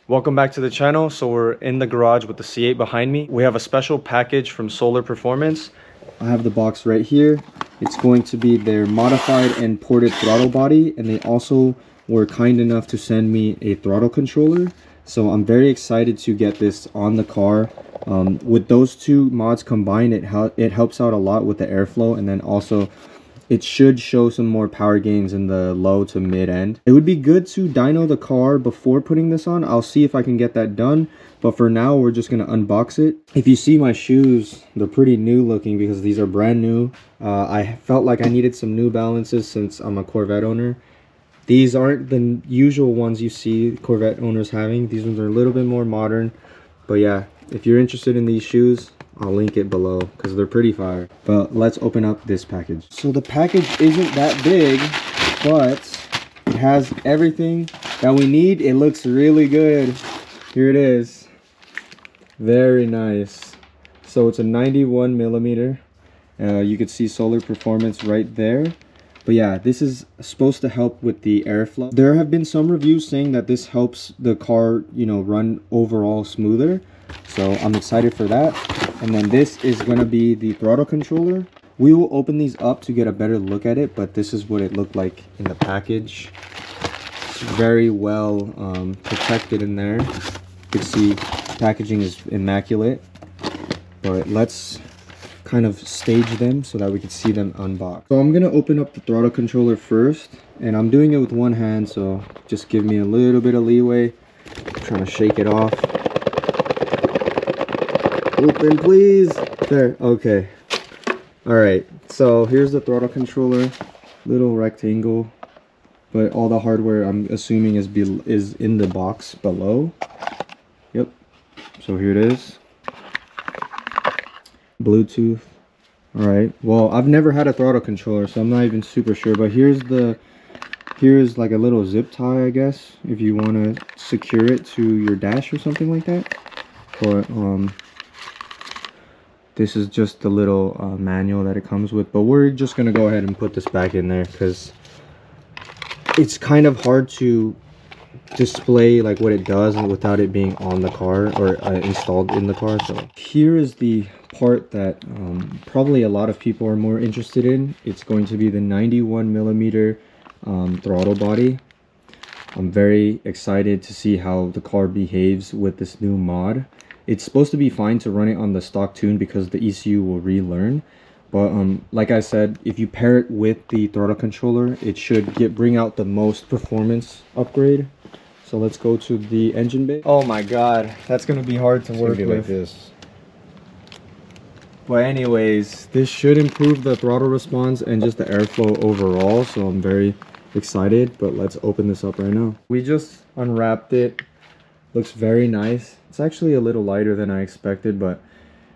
Welcome back to the channel. So we're in the garage with the C8 behind me. We have a special package from Solar Performance. I have the box right here. It's going to be their modified and ported throttle body, and they also were kind enough to send me a throttle controller. So I'm very excited to get this on the car. With those two mods combined, it helps out a lot with the airflow, and then also it should show some more power gains in the low to mid end. It would be good to dyno the car before putting this on. I'll see if I can get that done, but for now we're just gonna unbox it. If you see my shoes, they're pretty new looking because these are brand new. I felt like I needed some New Balances since I'm a Corvette owner. These aren't the usual ones you see Corvette owners having. These ones are a little bit more modern, but yeah, if you're interested in these shoes, I'll link it below because they're pretty fire. But let's open up this package. So the package isn't that big, but it has everything that we need. It looks really good. Here it is. Very nice. So it's a 91 millimeter. You could see Solar Performance right there. But yeah, this is supposed to help with the airflow. There have been some reviews saying that this helps the car, you know, run overall smoother. So I'm excited for that. And then this is going to be the throttle controller. We will open these up to get a better look at it, but this is what it looked like in the package. It's very well protected in there. You can see packaging is immaculate. But let's kind of stage them so that we can see them unboxed. So I'm going to open up the throttle controller first, and I'm doing it with one hand, so just give me a little bit of leeway. I'm trying to shake it off. Open, please. There. Okay. All right. So here's the throttle controller. Little rectangle, but all the hardware I'm assuming is in the box below. Yep. So here it is. Bluetooth. All right. Well, I've never had a throttle controller, so I'm not even super sure. But here's like a little zip tie, I guess, if you want to secure it to your dash or something like that. But this is just the little manual that it comes with, but we're just gonna go ahead and put this back in there because it's kind of hard to display like what it does without it being on the car or installed in the car. So here is the part that probably a lot of people are more interested in. It's going to be the 91 millimeter throttle body. I'm very excited to see how the car behaves with this new mod. It's supposed to be fine to run it on the stock tune because the ECU will relearn. But like I said, if you pair it with the throttle controller, it should bring out the most performance upgrade. So let's go to the engine bay. Oh my god, that's gonna be hard to work with. Like this. But anyways, this should improve the throttle response and just the airflow overall. So I'm very excited, but let's open this up right now. We just unwrapped it. Looks very nice. It's actually a little lighter than I expected, but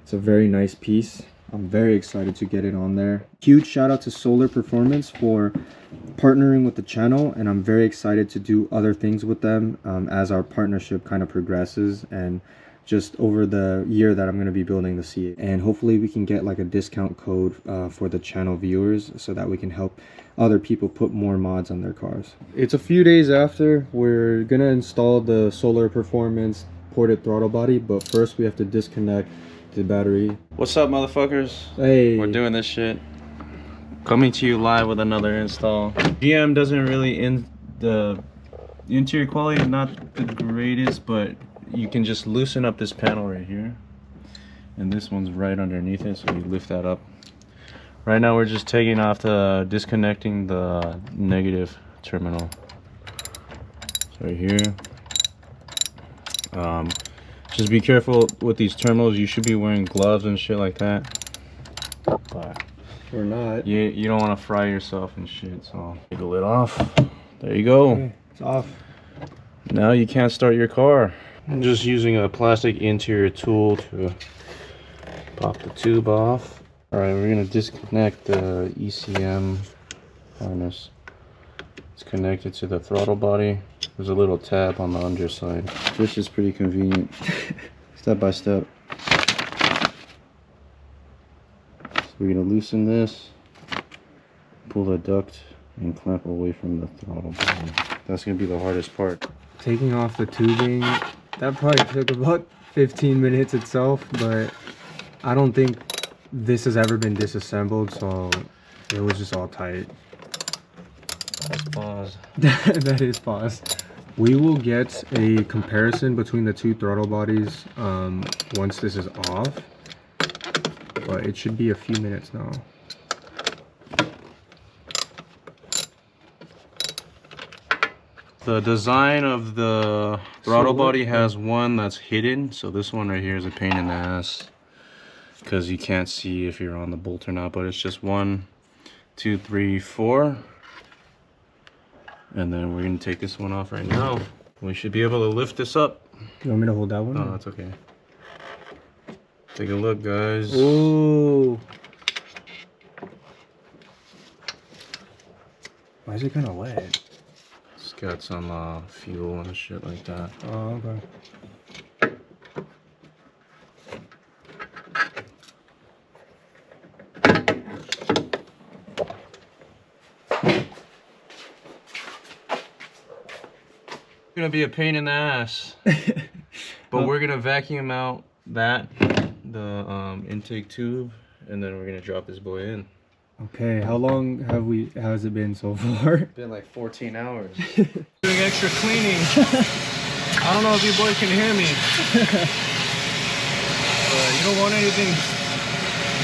it's a very nice piece. I'm very excited to get it on there. Huge shout out to Solar Performance for partnering with the channel, and I'm very excited to do other things with them as our partnership kind of progresses and just over the year that I'm going to be building the C8. And hopefully we can get like a discount code for the channel viewers so that we can help other people put more mods on their cars. It's a few days after. We're gonna install the Solar Performance ported throttle body, but first we have to disconnect the battery. What's up, motherfuckers? Hey, we're doing this shit. Coming to you live with another install. GM doesn't really the interior quality, not the greatest, but you can just loosen up this panel right here, and this one's right underneath it, so we lift that up. Right now we're just taking off disconnecting the negative terminal. So right here. Just be careful with these terminals. You should be wearing gloves and shit like that. But we're not. You don't want to fry yourself and shit. So take the lid off. There you go. Okay, it's off. Now you can't start your car. I'm just using a plastic interior tool to pop the tube off. Alright, we're going to disconnect the ECM harness. It's connected to the throttle body. There's a little tab on the underside. This is pretty convenient. Step by step. So we're going to loosen this, pull the duct, and clamp away from the throttle body. That's going to be the hardest part. Taking off the tubing that probably took about 15 minutes itself, but I don't think this has ever been disassembled, so it was just all tight. That's pause. That is pause. We will get a comparison between the two throttle bodies once this is off, but it should be a few minutes now. The design of the throttle body has one that's hidden, so this one right here is a pain in the ass because you can't see if you're on the bolt or not, but it's just 1, 2, 3, 4. And then we're gonna take this one off right now. We should be able to lift this up. You want me to hold that one? No, that's okay. Take a look, guys. Ooh. Why is it kind of wet? It's got some fuel and shit like that. Oh, okay. Gonna be a pain in the ass, but we're gonna vacuum out the intake tube, and then we're gonna drop this boy in. Okay, how long has it been so far? It's been like 14 hours. Doing extra cleaning. I don't know if you boys can hear me, but you don't want anything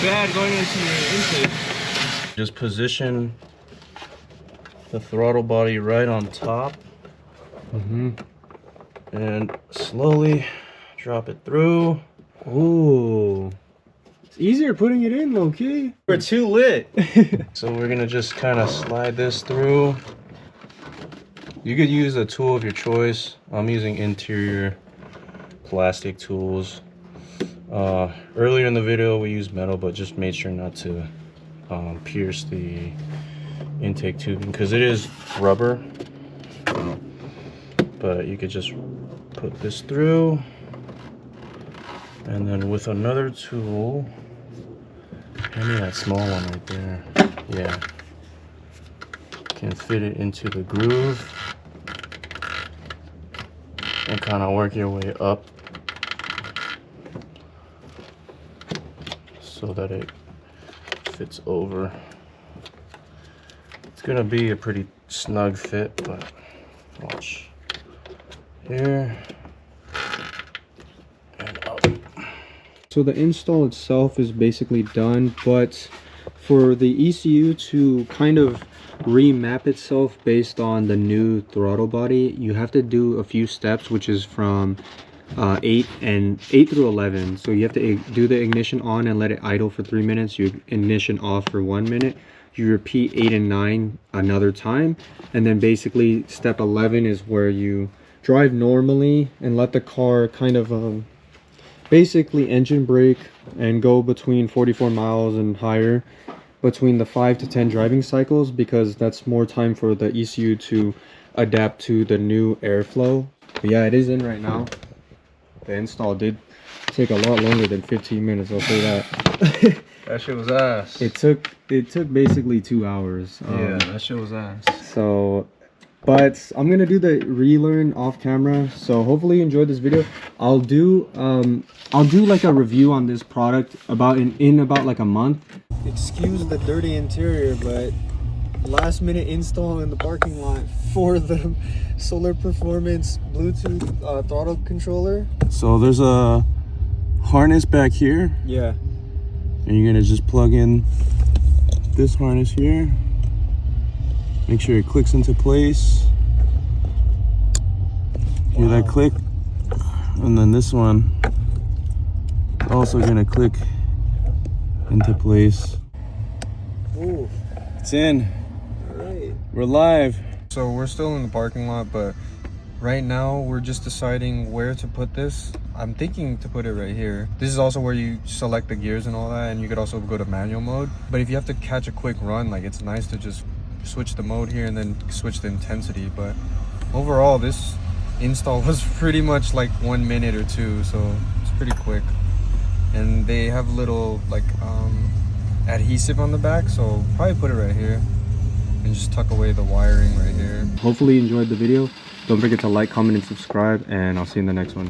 bad going into your intake. Just position the throttle body right on top. And slowly drop it through. Ooh, it's easier putting it in, low-key. We're too lit. So we're gonna just kind of slide this through. You could use a tool of your choice. I'm using interior plastic tools. Earlier in the video we used metal, but just made sure not to pierce the intake tubing because it is rubber. But you could just put this through, and then with another tool, hand me that small one right there. Yeah, can fit it into the groove and kind of work your way up so that it fits over. It's gonna be a pretty snug fit, but watch. Here and up. So the install itself is basically done, but for the ECU to kind of remap itself based on the new throttle body, you have to do a few steps, which is from 8 through 11. So you have to do the ignition on and let it idle for 3 minutes. You ignition off for 1 minute. You repeat 8 and 9 another time, and then basically step 11 is where you drive normally and let the car kind of basically engine brake and go between 44 miles and higher between the 5 to 10 driving cycles, because that's more time for the ECU to adapt to the new airflow. But yeah, it is in right now. The install did take a lot longer than 15 minutes, I'll say that. That shit was ass. It took basically 2 hours. Yeah, that shit was ass. So, but I'm gonna do the relearn off camera. So hopefully you enjoyed this video. I'll do like a review on this product in about like a month. Excuse the dirty interior, but last minute install in the parking lot for the Solar Performance Bluetooth throttle controller. So there's a harness back here. Yeah. And you're gonna just plug in this harness here. Make sure it clicks into place. Hear that click? And then this one also gonna click into place. Ooh. It's in. All right. We're live. So we're still in the parking lot, but right now we're just deciding where to put this. I'm thinking to put it right here. This is also where you select the gears and all that, and you could also go to manual mode. But if you have to catch a quick run, like, it's nice to just switch the mode here and then switch the intensity. But overall, this install was pretty much like 1 minute or 2, so it's pretty quick. And they have little like adhesive on the back, so probably put it right here and just tuck away the wiring right here. Hopefully you enjoyed the video. Don't forget to like, comment, and subscribe, and I'll see you in the next one.